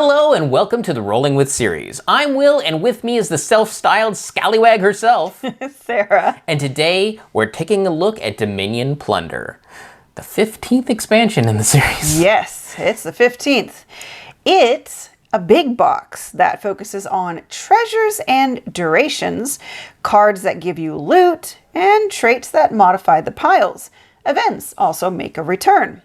Hello and welcome to the Rolling With series. I'm Will, and with me is the self-styled scallywag herself, Sarah. And today we're taking a look at Dominion Plunder, the 15th expansion in the series. Yes, it's the 15th. It's a big box that focuses on treasures and durations, cards that give you loot, and traits that modify the piles. Events also make a return.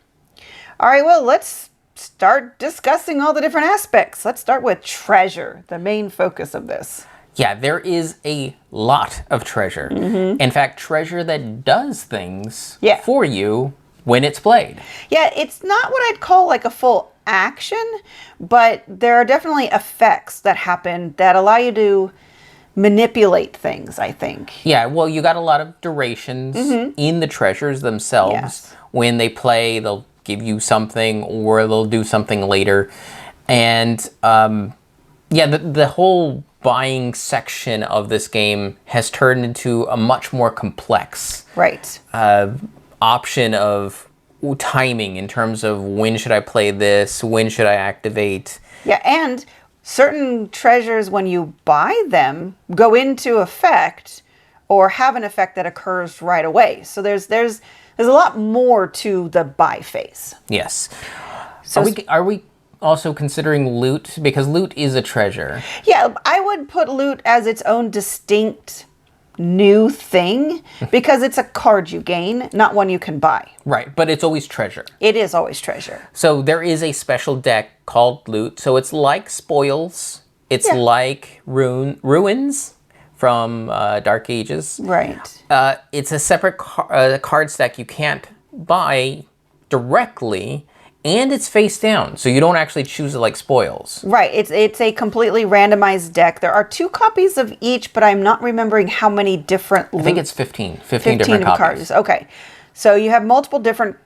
All right, well, let's start discussing all the different aspects. Let's start with treasure, the main focus of this. Yeah, there is a lot of treasure. In fact, treasure that does things for you when it's played. Yeah, it's not what I'd call like a full action, but there are definitely effects that happen that allow you to manipulate things, I think. Yeah, well, you got a lot of durations in the treasures themselves. Yes. When they play, they'll give you something or they'll do something later. And the whole buying section of this game has turned into a much more complex option of timing in terms of when should I play this, when should I activate. Yeah, and certain treasures, when you buy them, go into effect or have an effect that occurs right away. So there's a lot more to the buy phase. Yes. So are we also considering loot? Because loot is a treasure. Yeah, I would put loot as its own distinct new thing because it's a card you gain, not one you can buy. Right, but it's always treasure. It is always treasure. So there is a special deck called loot. So it's like spoils. It's like ruins from Dark Ages. Right. It's a separate card stack you can't buy directly, and it's face down, so you don't actually choose it like spoils. Right. It's a completely randomized deck. There are 2 copies of each, but I'm not remembering how many different loot. I think it's 15 different copies. Cards. Okay. So you have multiple different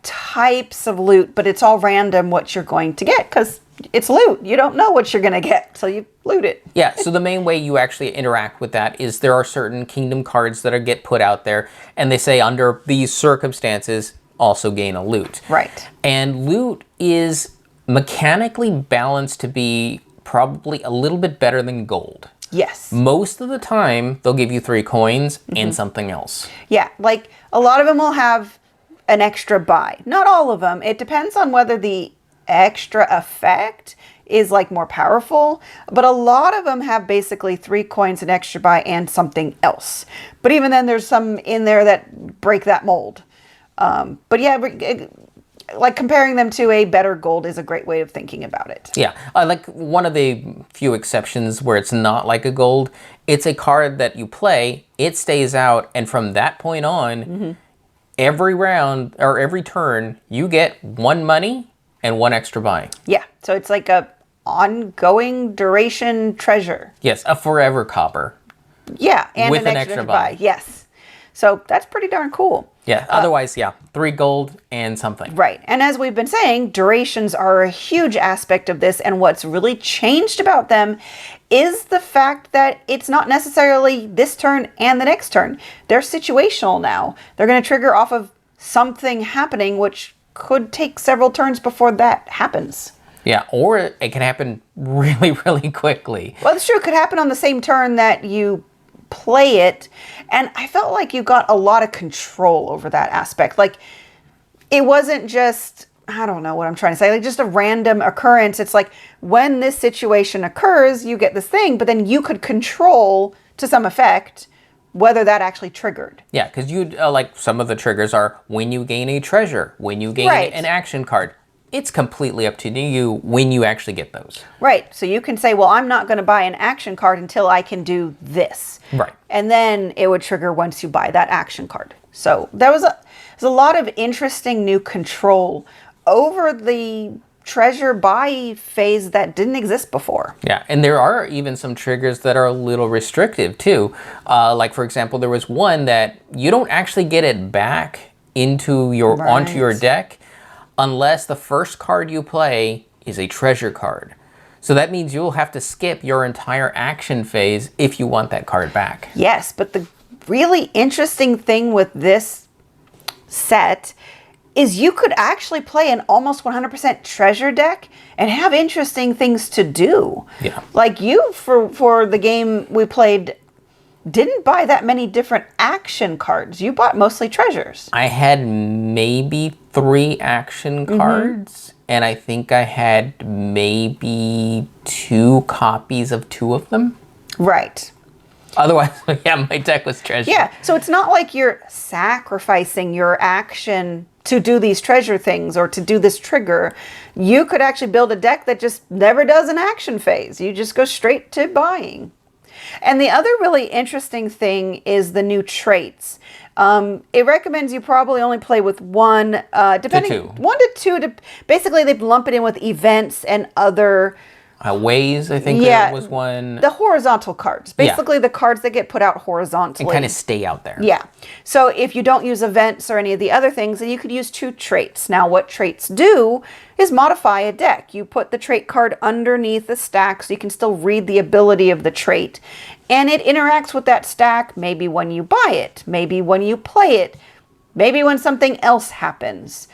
types of loot, but it's all random what you're going to get because it's loot. You don't know what you're going to get, so you loot it. Yeah, so the main way you actually interact with that is there are certain kingdom cards that get put out there, and they say under these circumstances, also gain a loot. Right. And loot is mechanically balanced to be probably a little bit better than gold. Yes. Most of the time, they'll give you 3 coins and something else. Yeah, like a lot of them will have an extra buy. Not all of them. It depends on whether the extra effect is like more powerful, but a lot of them have basically 3 coins, an extra buy, and something else. But even then, there's some in there that break that mold. But yeah, like comparing them to a better gold is a great way of thinking about it. Yeah, like one of the few exceptions where it's not like a gold, it's a card that you play, it stays out, and from that point on, every round or every turn, you get 1 money and 1 extra buy. Yeah, so it's like a ongoing duration treasure. Yes, a forever copper. Yeah, and with an extra buy. Yes. So that's pretty darn cool. Yeah, otherwise, 3 gold and something. Right. And as we've been saying, durations are a huge aspect of this. And what's really changed about them is the fact that it's not necessarily this turn and the next turn. They're situational now. They're going to trigger off of something happening, which could take several turns before that happens. Yeah, or it can happen really, really quickly. Well, it's true. It could happen on the same turn that you play it, and I felt like you got a lot of control over that aspect. Like, it wasn't just, I don't know what I'm trying to say, like just a random occurrence. It's like when this situation occurs, you get this thing, but then you could control to some effect whether that actually triggered. Yeah, because you like some of the triggers are when you gain a treasure, when you gain an action card. It's completely up to you when you actually get those. Right. So you can say, well, I'm not going to buy an action card until I can do this. Right. And then it would trigger once you buy that action card. So there's a lot of interesting new control over the treasure buy phase that didn't exist before. Yeah, and there are even some triggers that are a little restrictive too. Like for example, there was one that you don't actually get it back onto your deck unless the first card you play is a treasure card. So that means you'll have to skip your entire action phase if you want that card back. Yes, but the really interesting thing with this set is you could actually play an almost 100% treasure deck and have interesting things to do. Yeah. Like you, for the game we played, didn't buy that many different action cards. You bought mostly treasures. I had maybe 3 action cards, and I think I had maybe 2 copies of 2 of them. Right. Otherwise, yeah, my deck was treasure. Yeah, so it's not like you're sacrificing your action to do these treasure things or to do this trigger. You could actually build a deck that just never does an action phase. You just go straight to buying. And the other really interesting thing is the new traits. It recommends you probably only play with 1, depending, to 2. 1 to 2. Basically, they lump it in with events and other. Ways, I think there was one. The horizontal cards. Basically, the cards that get put out horizontally. And kind of stay out there. Yeah. So if you don't use events or any of the other things, then you could use 2 traits. Now, what traits do is modify a deck. You put the trait card underneath the stack so you can still read the ability of the trait. And it interacts with that stack maybe when you buy it, maybe when you play it, maybe when something else happens.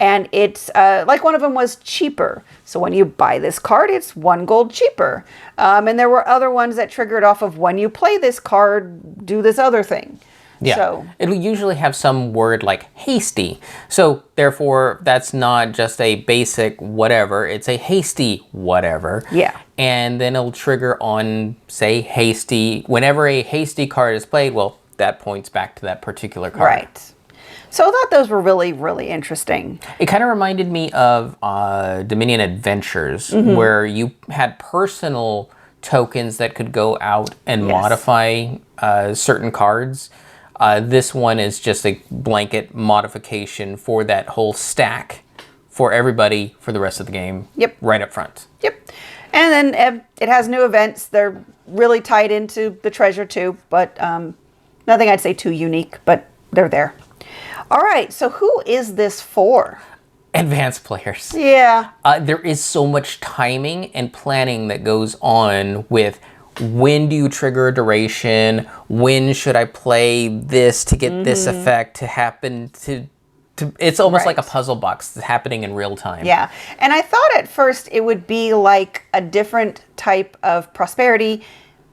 And it's like one of them was cheaper. So when you buy this card, it's 1 gold cheaper. And there were other ones that triggered off of when you play this card, do this other thing. Yeah, so it will usually have some word like hasty. So therefore, that's not just a basic whatever, it's a hasty whatever. Yeah. And then it'll trigger on, say, hasty. Whenever a hasty card is played, well, that points back to that particular card. Right. So I thought those were really, really interesting. It kind of reminded me of Dominion Adventures, where you had personal tokens that could go out and modify certain cards. This one is just a blanket modification for that whole stack for everybody for the rest of the game. Yep. Right up front. Yep. And then it has new events. They're really tied into the treasure too, but nothing I'd say too unique, but they're there. All right, so who is this for? Advanced players. Yeah. There is so much timing and planning that goes on with when do you trigger a duration, when should I play this to get this effect to happen to it's almost like a puzzle box that's happening in real time. Yeah, and I thought at first it would be like a different type of prosperity,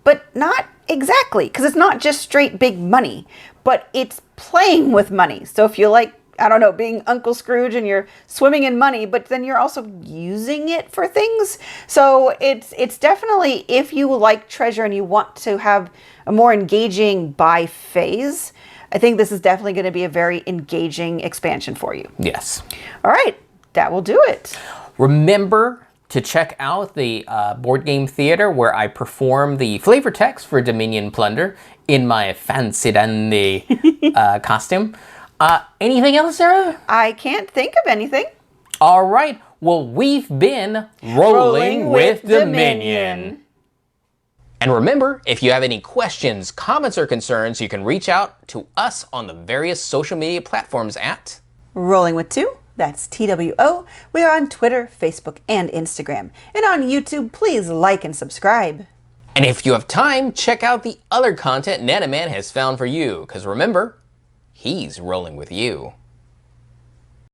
but not exactly, because it's not just straight big money, but it's playing with money. So if you like, I don't know, being Uncle Scrooge and you're swimming in money, but then you're also using it for things. So it's definitely, if you like treasure and you want to have a more engaging buy phase, I think this is definitely going to be a very engaging expansion for you. Yes. All right, that will do it. Remember to check out the Board Game Theater where I perform the flavor text for Dominion Plunder in my fancy dandy costume. Anything else, Sarah? I can't think of anything. All right. Well, we've been Rolling with Dominion. And remember, if you have any questions, comments, or concerns, you can reach out to us on the various social media platforms at Rolling with 2. That's TWO. We are on Twitter, Facebook, and Instagram. And on YouTube, please like and subscribe. And if you have time, check out the other content Nanaman has found for you, because remember, he's rolling with you.